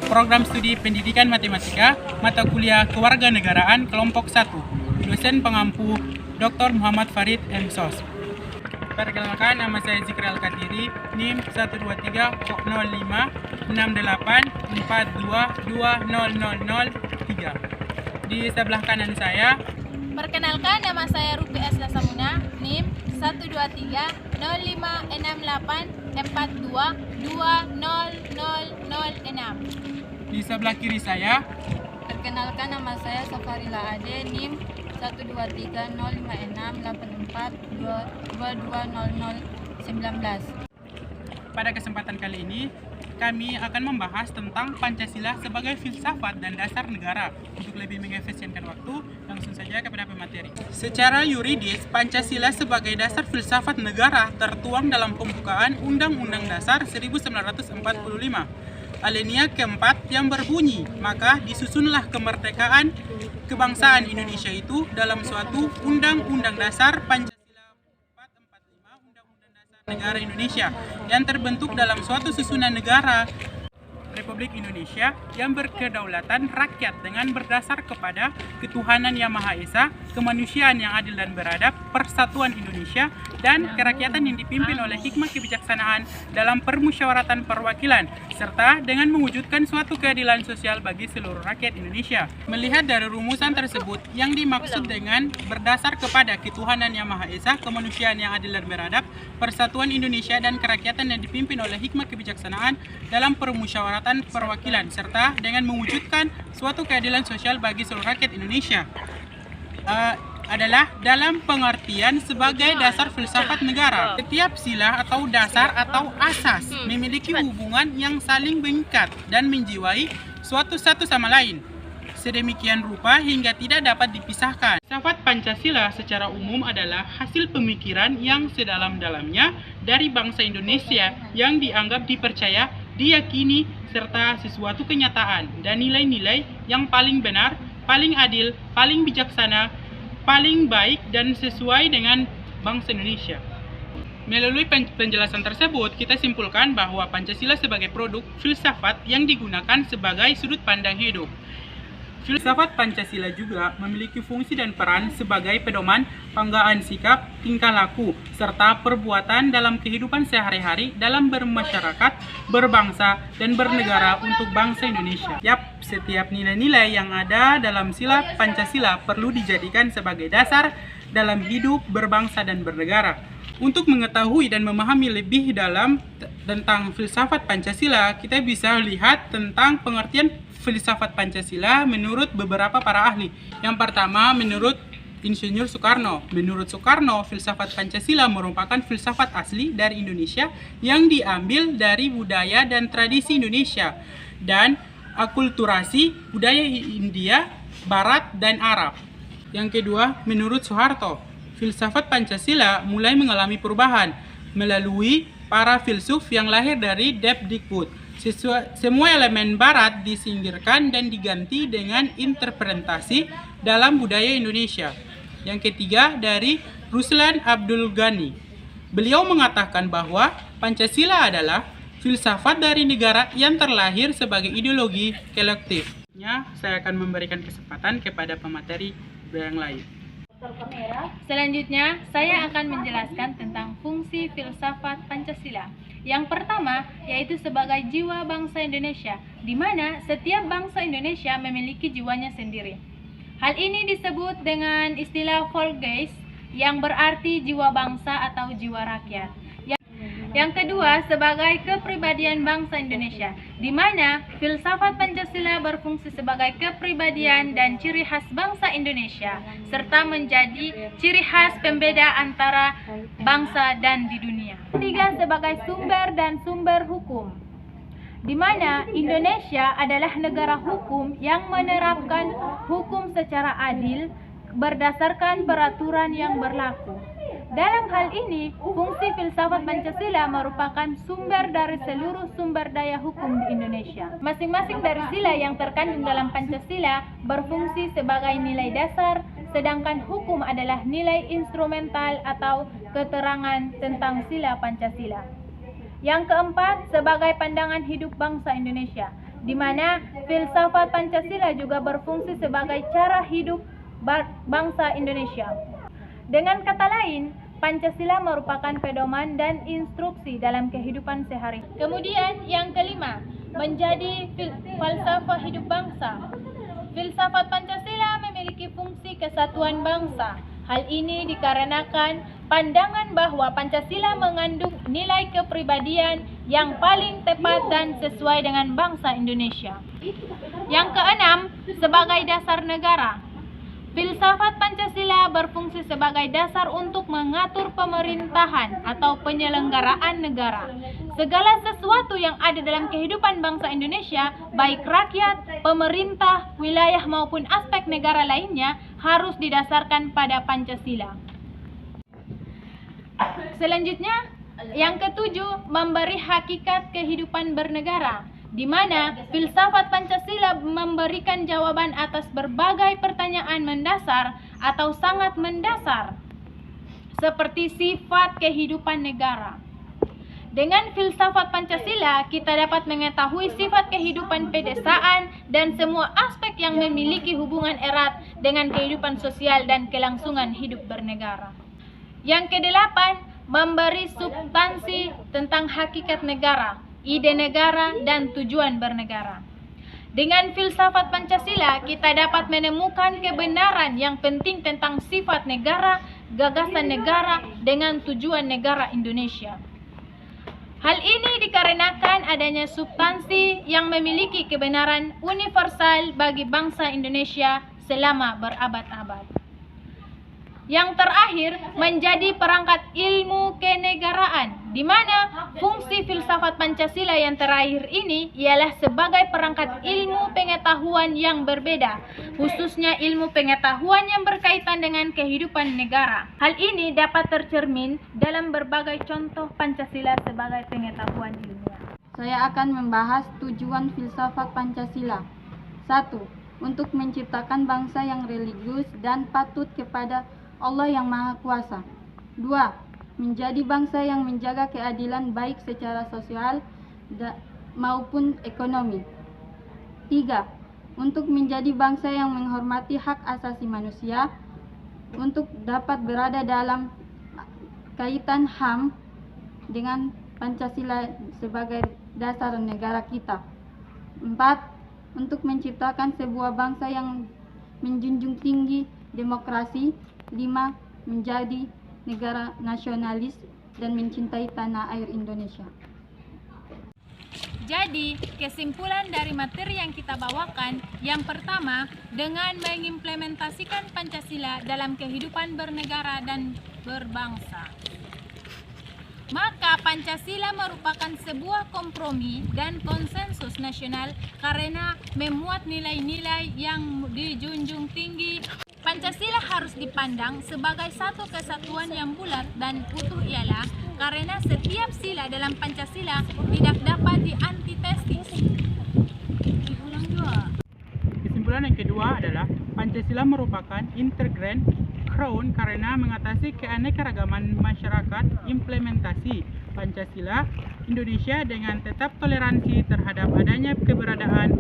Program Studi Pendidikan Matematika, mata kuliah Kewarganegaraan kelompok 1. Dosen pengampu Dr. Muhammad Farid M. Sos. Perkenalkan, nama saya Zikri Al-Katiri, NIM 123-056842200003. Di sebelah kanan saya. Perkenalkan, nama saya Rupi S. Lasamuna, NIM 123-058-42200006. Di sebelah kiri saya. Perkenalkan, nama saya Safarila Ade, NIM 123-056-84-220019. Pada kesempatan kali ini, kami akan membahas tentang Pancasila sebagai filsafat dan dasar negara. Untuk lebih mengefisienkan waktu, langsung saja kepada pemateri. Secara yuridis, Pancasila sebagai dasar filsafat negara tertuang dalam pembukaan Undang-Undang Dasar 1945. Alinea keempat yang berbunyi, maka disusunlah kemerdekaan kebangsaan Indonesia itu dalam suatu Undang-Undang Dasar Pancasila 445 Undang-Undang Dasar Negara Indonesia yang terbentuk dalam suatu susunan negara Republik Indonesia yang berkedaulatan rakyat dengan berdasar kepada ketuhanan yang Maha Esa, kemanusiaan yang adil dan beradab, persatuan Indonesia, dan kerakyatan yang dipimpin oleh hikmah kebijaksanaan dalam permusyawaratan perwakilan, serta dengan mewujudkan suatu keadilan sosial bagi seluruh rakyat Indonesia. Melihat dari rumusan tersebut, yang dimaksud dengan berdasar kepada ketuhanan yang Maha Esa, kemanusiaan yang adil dan beradab, persatuan Indonesia, dan kerakyatan yang dipimpin oleh hikmah kebijaksanaan dalam permusyawaratan perwakilan, serta dengan mewujudkan suatu keadilan sosial bagi seluruh rakyat Indonesia adalah dalam pengertian sebagai dasar filsafat negara. Setiap sila atau dasar atau asas memiliki hubungan yang saling mengikat dan menjiwai suatu satu sama lain, sedemikian rupa hingga tidak dapat dipisahkan. Filsafat Pancasila secara umum adalah hasil pemikiran yang sedalam-dalamnya dari bangsa Indonesia yang dianggap dipercaya, diyakini, serta sesuatu kenyataan dan nilai-nilai yang paling benar, paling adil, paling bijaksana, paling baik dan sesuai dengan bangsa Indonesia. Melalui penjelasan tersebut, kita simpulkan bahwa Pancasila sebagai produk filsafat yang digunakan sebagai sudut pandang hidup. Filsafat Pancasila juga memiliki fungsi dan peran sebagai pedoman penggaan sikap, tingkah laku, serta perbuatan dalam kehidupan sehari-hari dalam bermasyarakat, berbangsa, dan bernegara untuk bangsa Indonesia. Setiap nilai-nilai yang ada dalam sila Pancasila perlu dijadikan sebagai dasar dalam hidup berbangsa dan bernegara. Untuk mengetahui dan memahami lebih dalam tentang filsafat Pancasila, kita bisa lihat tentang pengertian filsafat Pancasila menurut beberapa para ahli. Yang pertama, menurut Insinyur Soekarno. Menurut Soekarno, filsafat Pancasila merupakan filsafat asli dari Indonesia yang diambil dari budaya dan tradisi Indonesia dan akulturasi budaya India, Barat, dan Arab. Yang kedua, menurut Soeharto, filsafat Pancasila mulai mengalami perubahan melalui para filsuf yang lahir dari Depdikbud. Semua elemen barat disingkirkan dan diganti dengan interpretasi dalam budaya Indonesia. Yang ketiga, dari Ruslan Abdul Ghani. Beliau mengatakan bahwa Pancasila adalah filsafat dari negara yang terlahir sebagai ideologi kolektif. Saya akan memberikan kesempatan kepada pemateri yang lain. Selanjutnya, saya akan menjelaskan tentang fungsi filsafat Pancasila. Yang pertama, yaitu sebagai jiwa bangsa Indonesia, di mana setiap bangsa Indonesia memiliki jiwanya sendiri. Hal ini disebut dengan istilah Volksgeist, yang berarti jiwa bangsa atau jiwa rakyat. Yang kedua, sebagai kepribadian bangsa Indonesia, di mana filsafat Pancasila berfungsi sebagai kepribadian dan ciri khas bangsa Indonesia, serta menjadi ciri khas pembeda antara bangsa dan di dunia. Ketiga, sebagai sumber dan sumber hukum, di mana Indonesia adalah negara hukum yang menerapkan hukum secara adil berdasarkan peraturan yang berlaku. Dalam hal ini, fungsi filsafat Pancasila merupakan sumber dari seluruh sumber daya hukum di Indonesia. Masing-masing dari sila yang terkandung dalam Pancasila berfungsi sebagai nilai dasar, sedangkan hukum adalah nilai instrumental atau keterangan tentang sila Pancasila. Yang keempat, sebagai pandangan hidup bangsa Indonesia, di mana filsafat Pancasila juga berfungsi sebagai cara hidup bangsa Indonesia. Dengan kata lain, Pancasila merupakan pedoman dan instruksi dalam kehidupan sehari. Kemudian yang kelima, menjadi falsafah hidup bangsa. Filsafat Pancasila memiliki fungsi kesatuan bangsa. Hal ini dikarenakan pandangan bahwa Pancasila mengandung nilai kepribadian yang paling tepat dan sesuai dengan bangsa Indonesia. Yang keenam, sebagai dasar negara. Filsafat Pancasila berfungsi sebagai dasar untuk mengatur pemerintahan atau penyelenggaraan negara. Segala sesuatu yang ada dalam kehidupan bangsa Indonesia, baik rakyat, pemerintah, wilayah maupun aspek negara lainnya, harus didasarkan pada Pancasila. Selanjutnya, yang ketujuh, memberi hakikat kehidupan bernegara, di mana filsafat Pancasila memberikan jawaban atas berbagai pertanyaan mendasar atau sangat mendasar, seperti sifat kehidupan negara. Dengan filsafat Pancasila, kita dapat mengetahui sifat kehidupan pedesaan dan semua aspek yang memiliki hubungan erat dengan kehidupan sosial dan kelangsungan hidup bernegara. Yang kedelapan, memberi substansi tentang hakikat negara, ide negara, dan tujuan bernegara. Dengan filsafat Pancasila, kita dapat menemukan kebenaran yang penting tentang sifat negara, gagasan negara, dengan tujuan negara Indonesia. Hal ini dikarenakan adanya substansi yang memiliki kebenaran universal bagi bangsa Indonesia selama berabad-abad. Yang terakhir, menjadi perangkat ilmu kenegaraan, di mana fungsi filsafat Pancasila yang terakhir ini ialah sebagai perangkat ilmu pengetahuan yang berbeda, khususnya ilmu pengetahuan yang berkaitan dengan kehidupan negara. Hal ini dapat tercermin dalam berbagai contoh Pancasila sebagai pengetahuan ilmiah. Saya akan membahas tujuan filsafat Pancasila. 1. Untuk menciptakan bangsa yang religius dan patut kepada Allah yang Maha Kuasa. 2. Menjadi bangsa yang menjaga keadilan baik secara sosial maupun ekonomi. 3. Untuk menjadi bangsa yang menghormati hak asasi manusia, untuk dapat berada dalam kaitan HAM dengan Pancasila sebagai dasar negara kita. 4. Untuk menciptakan sebuah bangsa yang menjunjung tinggi demokrasi. 5. Menjadi negara nasionalis dan mencintai tanah air Indonesia. Jadi, kesimpulan dari materi yang kita bawakan, yang pertama, dengan mengimplementasikan Pancasila dalam kehidupan bernegara dan berbangsa, maka Pancasila merupakan sebuah kompromi dan konsensus nasional karena memuat nilai-nilai yang dijunjung tinggi. Pancasila harus dipandang sebagai satu kesatuan yang bulat dan utuh ialah karena setiap sila dalam Pancasila tidak dapat diantitesis. Kesimpulan yang kedua adalah Pancasila merupakan integran crown karena mengatasi keanekaragaman masyarakat. Implementasi Pancasila Indonesia dengan tetap toleransi terhadap adanya keberadaan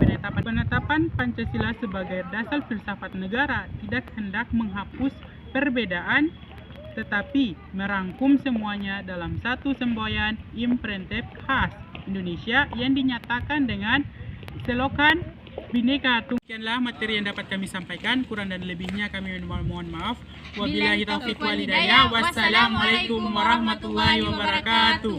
penetapan Pancasila sebagai dasar filsafat negara tidak hendak menghapus perbedaan tetapi merangkum semuanya dalam satu semboyan imprentif khas Indonesia yang dinyatakan dengan selokan Bhinneka Tunggal. Sekianlah materi yang dapat kami sampaikan, kurang dan lebihnya kami mohon maaf. Wabillahi taufiq wal hidayah. Wassalamualaikum warahmatullahi wabarakatuh.